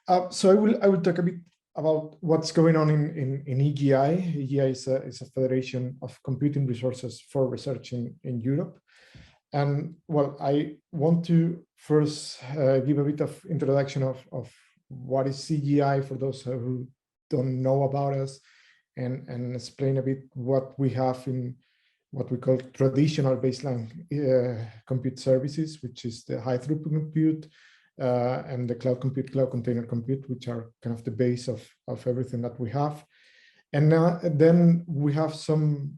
So I will talk a bit about what's going on in EGI. EGI is a federation of computing resources for research in Europe. And well, I want to first give a bit of introduction of what is EGI for those who don't know about us, and explain a bit what we have in what we call traditional baseline compute services, which is the high throughput compute, and the cloud compute, cloud container compute, which are kind of the base of everything that we have. And then we have some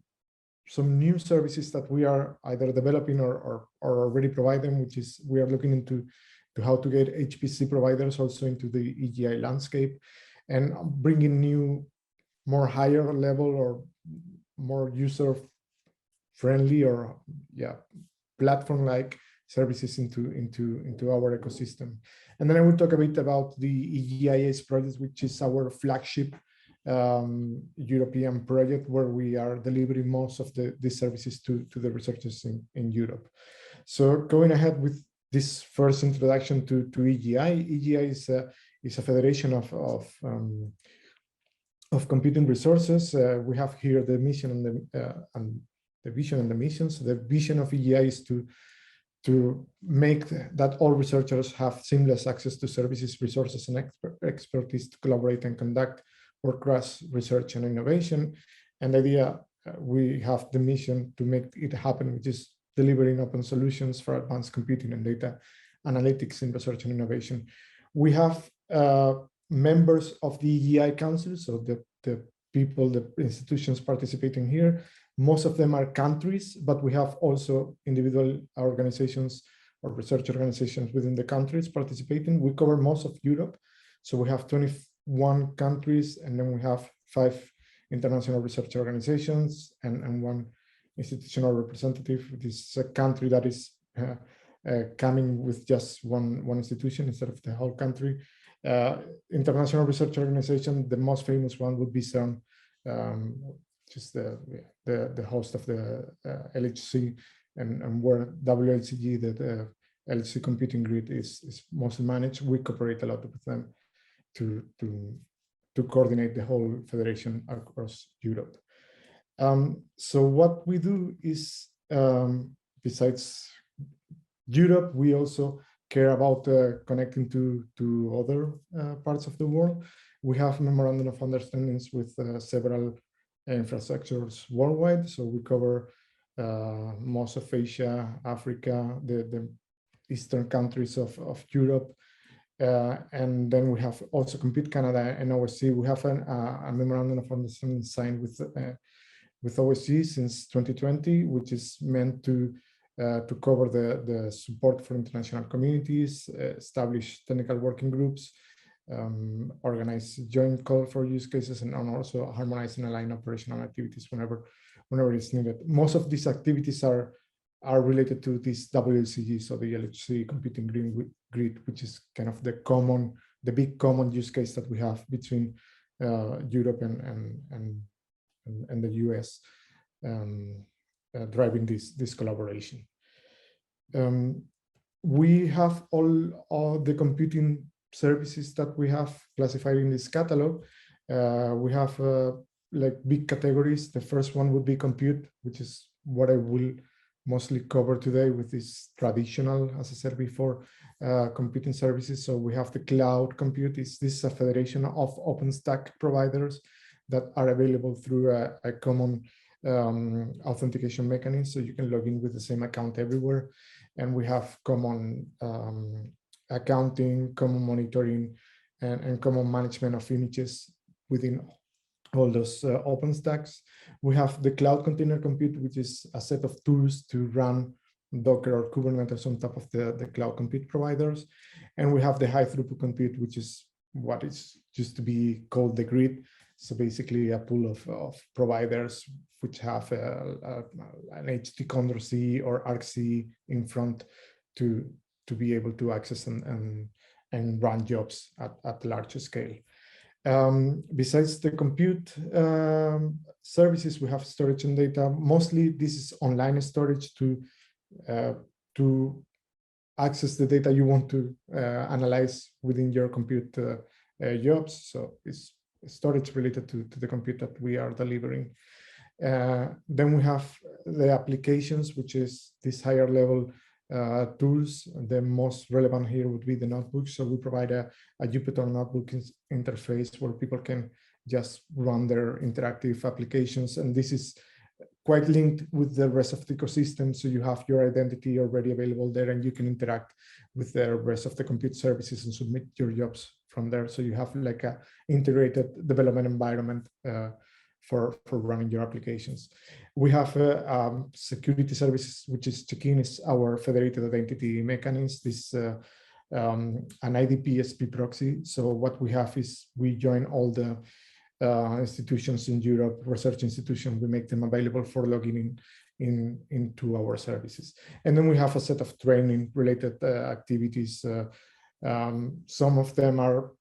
new services that we are either developing or already providing, which is we are looking into how to get HPC providers also into the EGI landscape, and bringing new, more higher level or more user friendly or platform-like services into our ecosystem. And then I will talk a bit about the EGIS project, which is our flagship European project, where we are delivering most of these services to the researchers in Europe. So going ahead with this first introduction to EGI. EGI is a federation of computing resources. We have here the mission and the vision and the mission. So the vision of EGI is to make that all researchers have seamless access to services, resources, and expertise to collaborate and conduct world-class research and innovation. And the idea, we have the mission to make it happen, which is delivering open solutions for advanced computing and data analytics in research and innovation. We have members of the EGI Council, so the people, the institutions participating here. Most of them are countries, but we have also individual organizations or research organizations within the countries participating. We cover most of Europe. So we have 21 countries, and then we have 5 international research organizations and 1 institutional representative. This is a country that is coming with just one institution instead of the whole country. International research organization, the most famous one would be CERN, just the host of the LHC, and where WLCG, the LHC computing grid, is mostly managed. We cooperate a lot with them to coordinate the whole federation across Europe. So what we do is, besides Europe, we also care about connecting to other parts of the world. We have memorandum of understandings with several infrastructures worldwide. So we cover most of Asia, Africa, the eastern countries of Europe. And then we have also Compute Canada and OSC. We have a memorandum of understanding signed with OSC since 2020, which is meant to cover the support for international communities, establish technical working groups, organize joint call for use cases, and also harmonize and align operational activities whenever it's needed. Most of these activities are related to this WLCG, so the LHC computing grid, which is kind of the big common use case that we have between Europe and the US, driving this collaboration. We have all the computing services that we have classified in this catalog. We have like big categories. The first one would be compute, which is what I will mostly cover today with this traditional, as I said before, computing services. So we have the cloud compute. This is a federation of Openstack providers that are available through a common authentication mechanism. So you can log in with the same account everywhere. And we have common accounting, common monitoring, and common management of images within all those OpenStacks. We have the cloud container compute, which is a set of tools to run Docker or Kubernetes on top of the cloud compute providers. And we have the high throughput compute, which is what is used to be called the grid. So basically a pool of providers which have an HT-C or ArcC in front to be able to access and run jobs at larger scale. Besides the compute services, we have storage and data. Mostly this is online storage to access the data you want to analyze within your compute jobs. So it's storage related to the compute that we are delivering. Then we have the applications, which is this higher level tools. The most relevant here would be the notebooks. So we provide a Jupyter notebook interface where people can just run their interactive applications. And this is quite linked with the rest of the ecosystem. So you have your identity already available there, and you can interact with the rest of the compute services and submit your jobs from there. So you have like a integrated development environment for running your applications. We have security services, which is check-in, is our federated identity mechanism. This an IDP-SP proxy. So what we have is we join all the institutions in Europe, research institutions, we make them available for logging into our services. And then we have a set of training related activities. Some of them are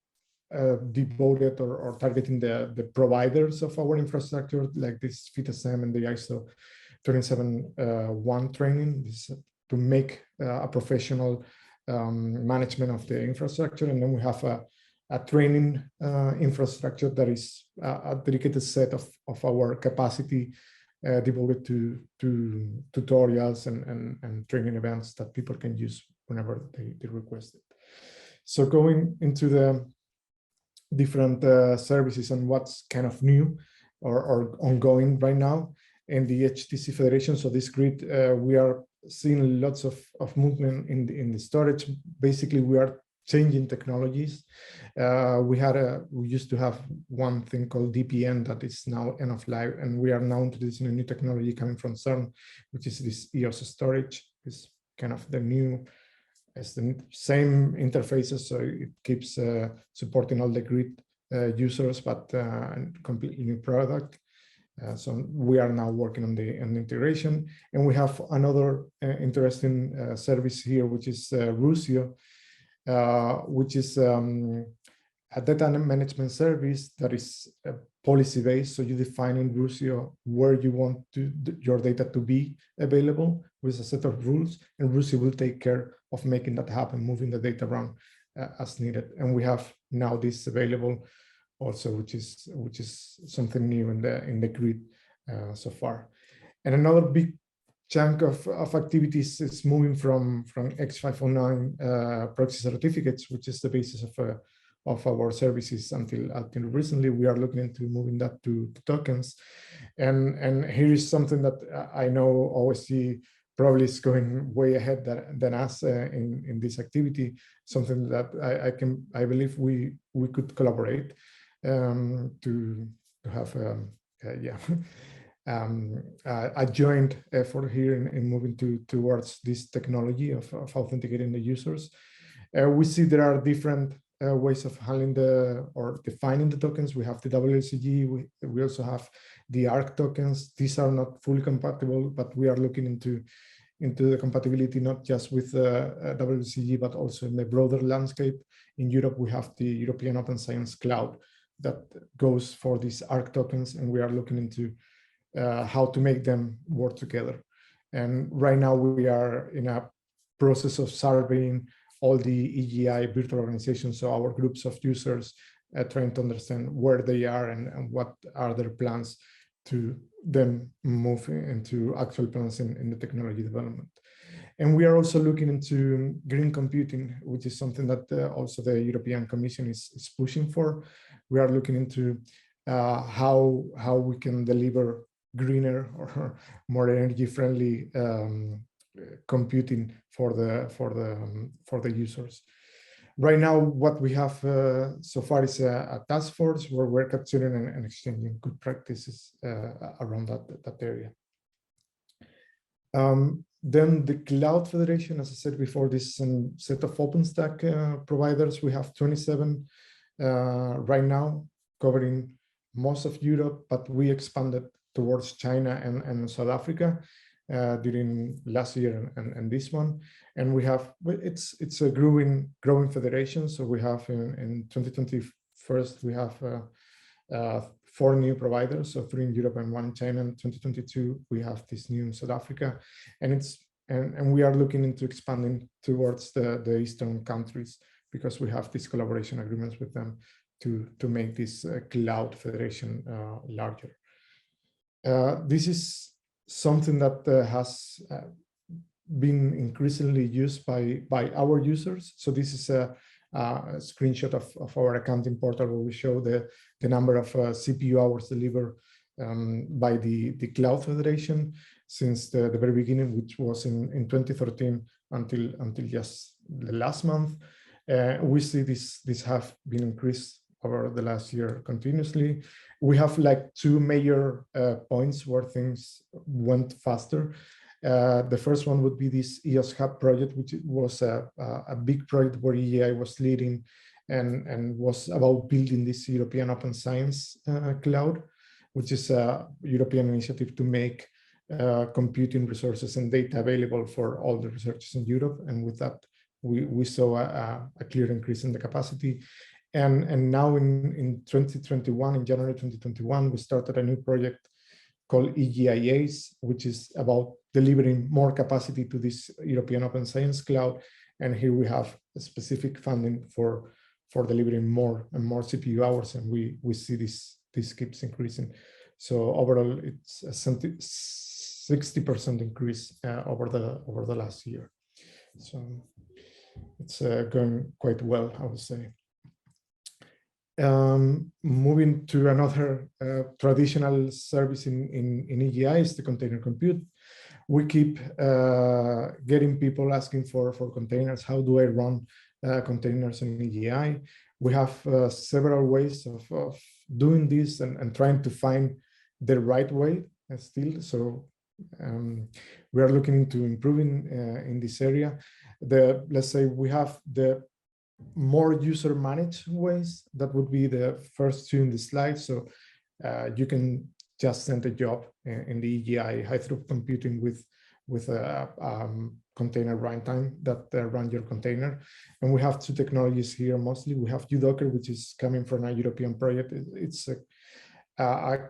devoted or targeting the providers of our infrastructure, like this FITSM and the ISO 27001 training. This is to make a professional management of the infrastructure. And then we have a training infrastructure that is a dedicated set of our capacity devoted to tutorials and training events that people can use whenever they request it. So going into the different services and what's kind of new or ongoing right now in the HTC Federation. So this grid, we are seeing lots of movement in the storage. Basically, we are changing technologies. We used to have one thing called DPN that is now end of life, and we are now introducing a new technology coming from CERN, which is this EOS storage. It's kind of the new, it's the same interfaces, so it keeps supporting all the grid users, but a completely new product. So we are now working on the integration, and we have another interesting service here, which is Rusio, which is a data management service that is policy-based. So you define in Rusio where you want your data to be available with a set of rules, and Rusio will take care of making that happen, moving the data around as needed. And we have now this available also, which is something new in the grid so far. And another big chunk of activities is moving from X509 proxy certificates, which is the basis of our services until recently. We are looking into moving that to tokens. And here is something that I know OSC probably is going way ahead than us in this activity, something that I believe we could collaborate to have a joint effort here in moving towards this technology of authenticating the users. We see there are different ways of handling or defining the tokens. We have the WCG, we also have the ARC tokens. These are not fully compatible, but we are looking into the compatibility, not just with WCG, but also in the broader landscape. In Europe, we have the European Open Science Cloud that goes for these ARC tokens, and we are looking into how to make them work together. And right now we are in a process of surveying all the EGI virtual organizations, so our groups of users, trying to understand where they are and what are their plans to then move into actual plans in the technology development. And we are also looking into green computing, which is something that also the European Commission is pushing for. We are looking into how we can deliver greener or more energy-friendly computing for the users. Right now, what we have so far is a task force where we're capturing and exchanging good practices around that area. Then the Cloud Federation, as I said before, this set of OpenStack providers. We have 27 right now, covering most of Europe, but we expanded towards China and South Africa during last year and this one. And we have, it's a growing federation. So we have in 2021, we have 4 new providers, so 3 in Europe and 1 in China. In 2022, we have this new in South Africa, and we are looking into expanding towards the Eastern countries because we have these collaboration agreements with them to make this cloud federation larger. This is something that has been increasingly used by our users. So this is a screenshot of our accounting portal where we show the number of CPU hours delivered by the Cloud Federation since the very beginning, which was in 2013 until just the last month. We see this have been increased over the last year continuously. We have like two major points where things went faster. The first one would be this EOS Hub project, which was a big project where EGI was leading and was about building this European Open Science Cloud, which is a European initiative to make computing resources and data available for all the researchers in Europe. And with that, we saw a clear increase in the capacity. And now in 2021, in January 2021, we started a new project called EGI ACE, which is about delivering more capacity to this European Open Science Cloud. And here we have a specific funding for delivering more and more CPU hours, and we see this keeps increasing. So overall, it's a 60% increase over the last year. So it's going quite well, I would say. Moving to another traditional service in EGI is the container compute. We keep getting people asking for containers. How do I run containers in EGI? We have several ways of doing this and trying to find the right way still. So we are looking into improving in this area. Let's say we have the more user managed ways. That would be the first two in the slide. So you can just send a job in the EGI high throughput computing with a container runtime that run your container. And we have two technologies here mostly. We have uDocker, which is coming from a European project. It's a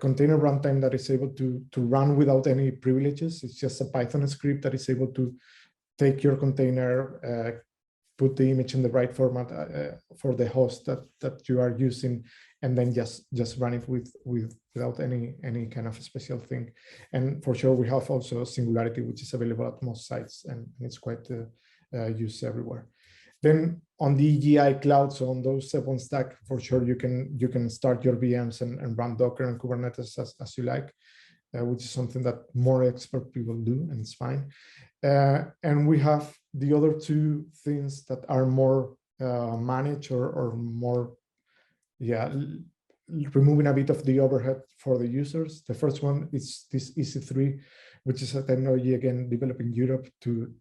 container runtime that is able to run without any privileges. It's just a Python script that is able to take your container, put the image in the right format for the host that you are using, and then just run it without any kind of special thing. And for sure, we have also Singularity, which is available at most sites, and it's quite used everywhere. Then on the EGI cloud, so on those Openstack, for sure you can start your VMs and run Docker and Kubernetes as you like, which is something that more expert people do, and it's fine. And we have the other two things that are more managed or more, removing a bit of the overhead for the users. The first one is this EC3, which is a technology, again, developed in Europe to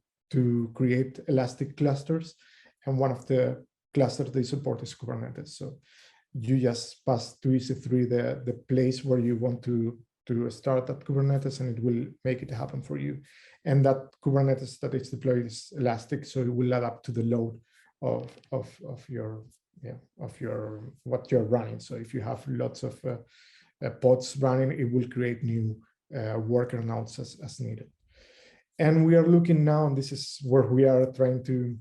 create elastic clusters. And one of the clusters they support is Kubernetes. So you just pass to EC3 the place where you want to start at Kubernetes, and it will make it happen for you. And that Kubernetes that is deployed is elastic, so it will adapt to the load of what you're running. So if you have lots of pods running, it will create new worker nodes as needed. And we are looking now, and this is where we are trying to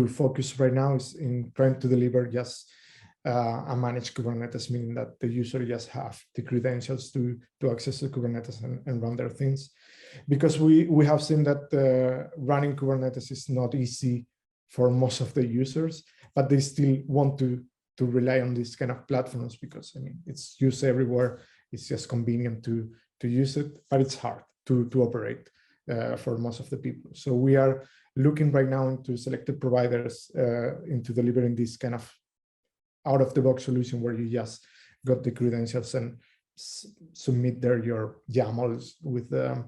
focus right now, is in trying to deliver just a managed Kubernetes, meaning that the user just have the credentials to access the Kubernetes and run their things. Because we have seen that running Kubernetes is not easy for most of the users, but they still want to rely on these kind of platforms because, I mean, it's used everywhere. It's just convenient to use it, but it's hard to operate for most of the people. So we are looking right now into selected providers into delivering this kind of out-of-the-box solution where you just got the credentials and submit there your YAMLs with the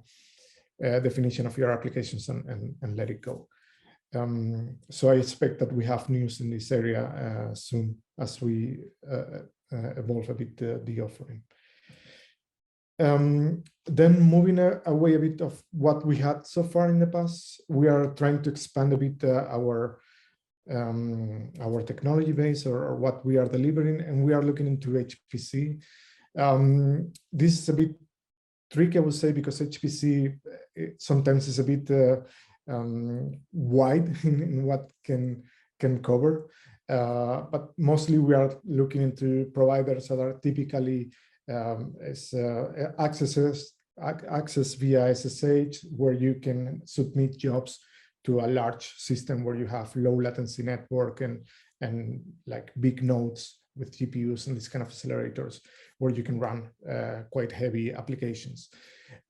definition of your applications and let it go. So I expect that we have news in this area soon as we evolve a bit the offering. Then moving away a bit of what we had so far in the past, we are trying to expand a bit our technology base or what we are delivering, and we are looking into HPC. This is a bit tricky, I would say, because HPC sometimes is a bit wide in what can cover. But mostly we are looking into providers that are typically access via SSH, where you can submit jobs to a large system where you have low latency network and like big nodes with GPUs and these kind of accelerators where you can run quite heavy applications.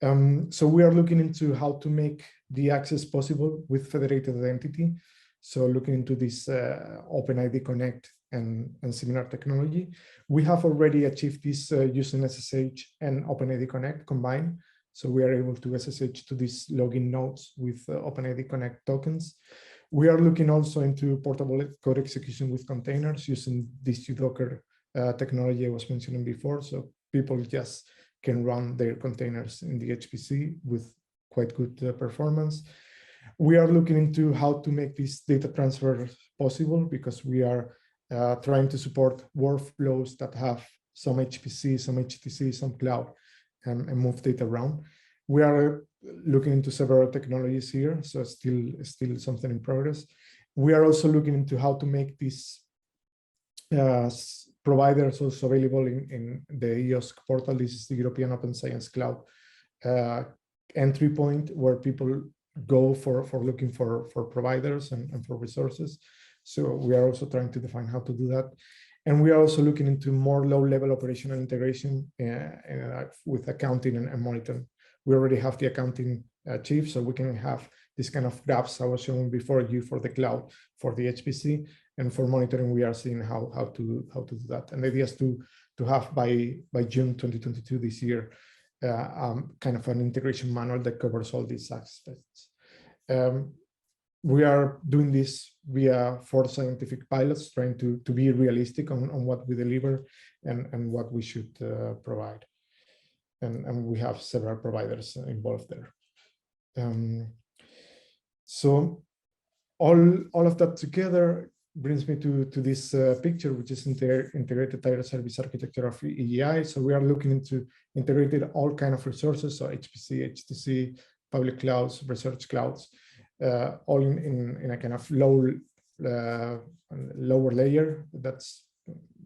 So we are looking into how to make the access possible with federated identity. So looking into this OpenID Connect and similar technology. We have already achieved this using SSH and OpenID Connect combined. So we are able to SSH to these login nodes with OpenID Connect tokens. We are looking also into portable code execution with containers using this Docker technology I was mentioning before. So people just can run their containers in the HPC with quite good performance. We are looking into how to make this data transfer possible, because we are trying to support workflows that have some HPC, some HTC, some cloud, and move data around. We are looking into several technologies here, so still something in progress. We are also looking into how to make these providers also available in the EOSC portal. This is the European Open Science Cloud entry point where people go for looking for providers and for resources. So we are also trying to define how to do that. And we are also looking into more low-level operational integration with accounting and monitoring. We already have the accounting chief, so we can have this kind of graphs I was showing before you for the cloud, for the HPC, and for monitoring, we are seeing how to do that. And the idea is to have by June 2022 this year, kind of an integration manual that covers all these aspects. We are doing this via 4 scientific pilots, trying to be realistic on what we deliver and what we should provide. And we have several providers involved there. So all of that together brings me to this picture, which is integrated tighter service architecture of EGI. So we are looking into integrated all kind of resources, so HPC, HTC, public clouds, research clouds, all in a kind of lower layer. That's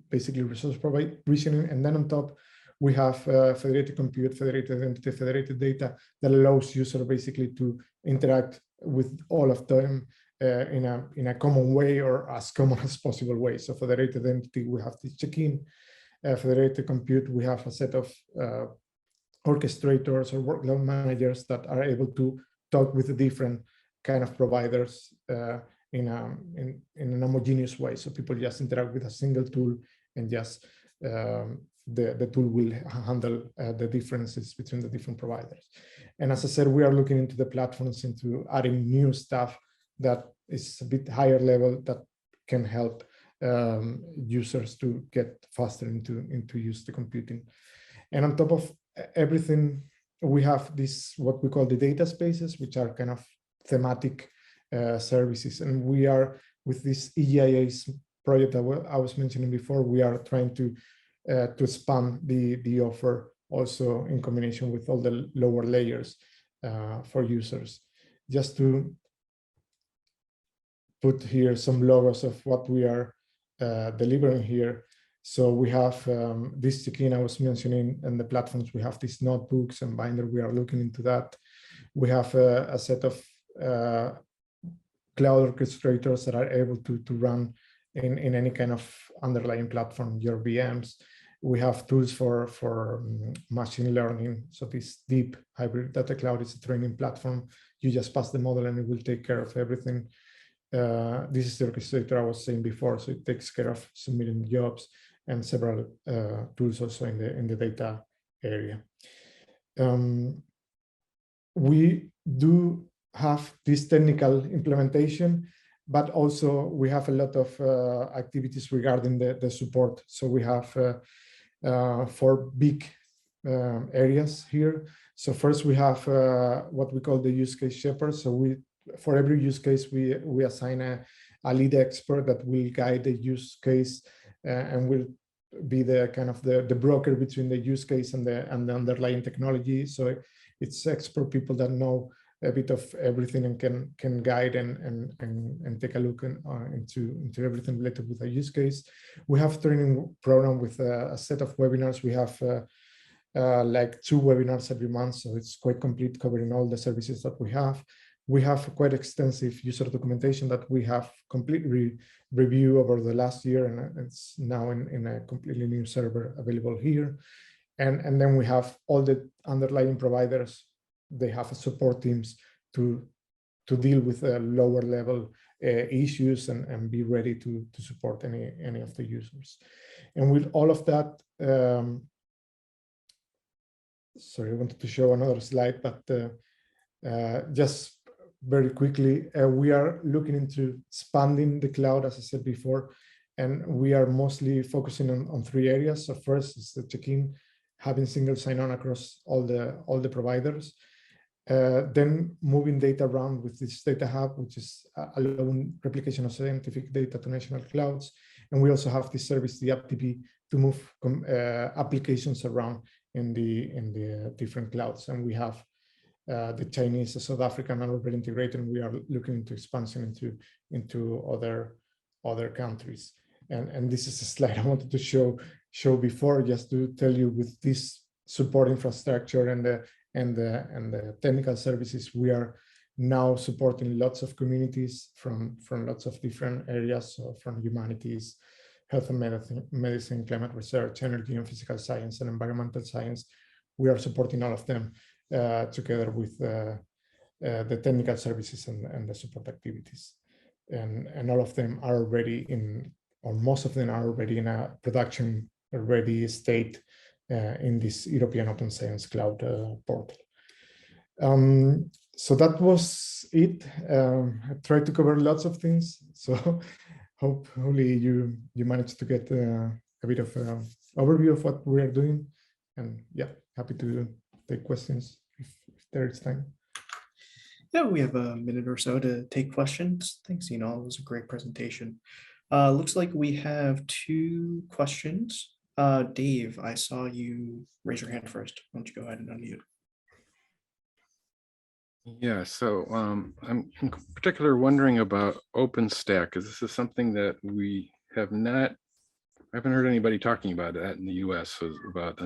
basically resource provisioning, and then on top we have federated compute, federated identity, federated data that allows user basically to interact with all of them in a common way, or as common as possible way. So federated identity, we have the check-in. Federated compute, we have a set of orchestrators or workload managers that are able to talk with the different kind of providers in an homogeneous way. So people just interact with a single tool, and just the tool will handle the differences between the different providers. And as I said, we are looking into the platforms, into adding new stuff that is a bit higher level that can help users to get faster into use the computing. And on top of everything, we have this, what we call the data spaces, which are kind of thematic services. And we are, with this EGI project that I was mentioning before, we are trying to expand the offer also in combination with all the lower layers for users. Just to put here some logos of what we are delivering here. So we have this check-in I was mentioning, and the platforms, we have these notebooks and binder, we are looking into that. We have a set of cloud orchestrators that are able to run in any kind of underlying platform, your VMs. We have tools for machine learning. So this deep hybrid data cloud is a training platform. You just pass the model and it will take care of everything. This is the orchestrator I was saying before. So it takes care of submitting jobs, and several tools also in the data area. We do have this technical implementation, but also we have a lot of activities regarding the support. So we have 4 big areas here. So first we have what we call the use case shepherd. So for every use case, we assign a lead expert that will guide the use case and will be the kind of the broker between the use case and the underlying technology. So it's expert people that know a bit of everything and can guide and take a look into everything related with a use case. We have training program with a set of webinars. We have like 2 webinars every month, so it's quite complete, covering all the services that we have. We have quite extensive user documentation that we have completely reviewed over the last year, and it's now in a completely new server available here. And then we have all the underlying providers. They have support teams to deal with lower level issues and be ready to support any of the users. And with all of that, sorry, I wanted to show another slide, but just very quickly, we are looking into expanding the cloud, as I said before, and we are mostly focusing on 3 areas. So first is the check-in, having single sign-on across all the providers. Then moving data around with this data hub, which is allowing replication of scientific data to national clouds. And we also have this service, the AppDB, to move applications around in the different clouds. And we have the Chinese, the South African are already integrated, and we are looking into expansion into other countries. And this is a slide I wanted to show before, just to tell you, with this support infrastructure and the technical services, we are now supporting lots of communities from lots of different areas, so from humanities, health and medicine, climate research, energy and physical science, and environmental science. We are supporting all of them together with the technical services and the support activities. And all of them are already in, or most of them are already in a production ready state in this European Open Science Cloud portal. So that was it. I tried to cover lots of things, so hopefully you managed to get a bit of an overview of what we are doing. And yeah, happy to take questions if there is time. Yeah, we have a minute or so to take questions. Thanks, Enol. It was a great presentation. Looks like we have 2 questions. Dave, I saw you raise your hand first. Why don't you go ahead and unmute? Yeah, so I'm in particular wondering about Openstack, because this is something that we have not, I haven't heard anybody talking about that in the US, so about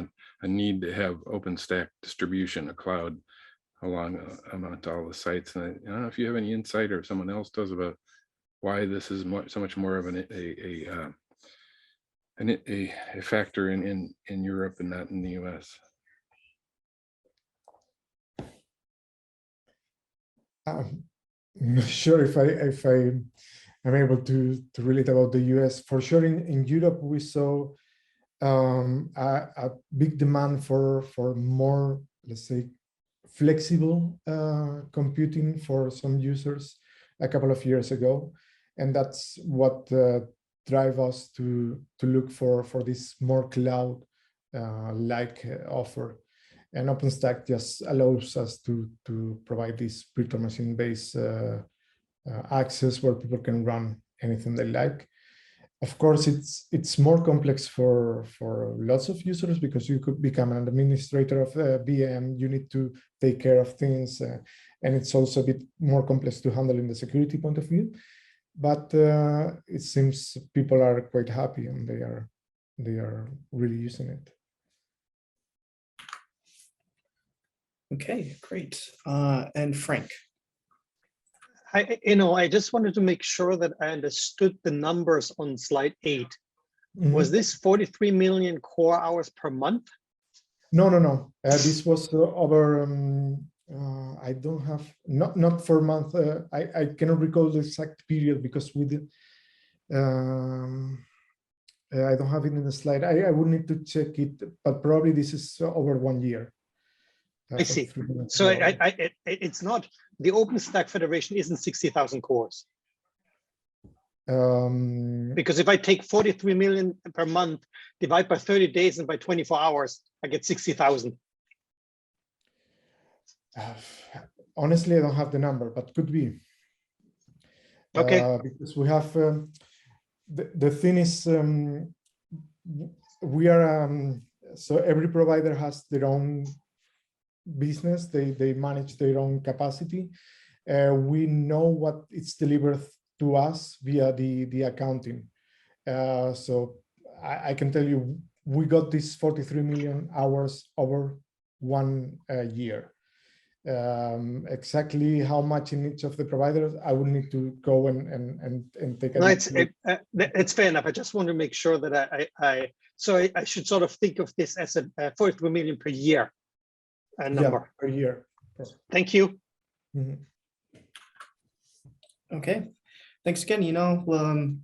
a need to have Openstack distribution, a cloud along amongst all the sites. And I don't know if you have any insight, or if someone else does, about why this is so much more of a factor in Europe and not in the US. I'm not sure if I'm able to relate about the US. For sure, in Europe, we saw a big demand for more, let's say, flexible computing for some users a couple of years ago. And that's what drive us to look for this more cloud like offer. And OpenStack just allows us to provide this virtual machine-based access where people can run anything they like. Of course, it's more complex for lots of users, because you could become an administrator of a VM. You need to take care of things, and it's also a bit more complex to handle in the security point of view. But it seems people are quite happy, and they are really using it. Okay, great. And Frank. I just wanted to make sure that I understood the numbers on slide 8. Mm-hmm. Was this 43 million core hours per month? No. This was over. I don't have not for month. I cannot recall the exact period, because we did. I don't have it in the slide. I would need to check it, but probably this is over 1 year. I see. So it's not, the Openstack Federation isn't 60,000 cores. Because if I take 43 million per month, divide by 30 days and by 24 hours, I get 60,000. Honestly, I don't have the number, but could be. Okay. Because we have, the thing is, we are, so every provider has their own business. They manage their own capacity. We know what it's delivered to us via the accounting. So I can tell you, we got this 43 million hours over 1 year. Exactly how much in each of the providers, I will need to go and take a No, look. it's fair enough. I just want to make sure that I should sort of think of this as a 43 million per year number. Per year. Thank you. Mhm. Okay, thanks again,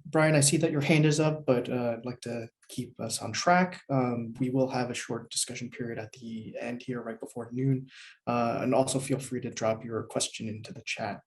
Brian, I see that your hand is up, but I'd like to keep us on track. We will have a short discussion period at the end here, right before noon. And also feel free to drop your question into the chat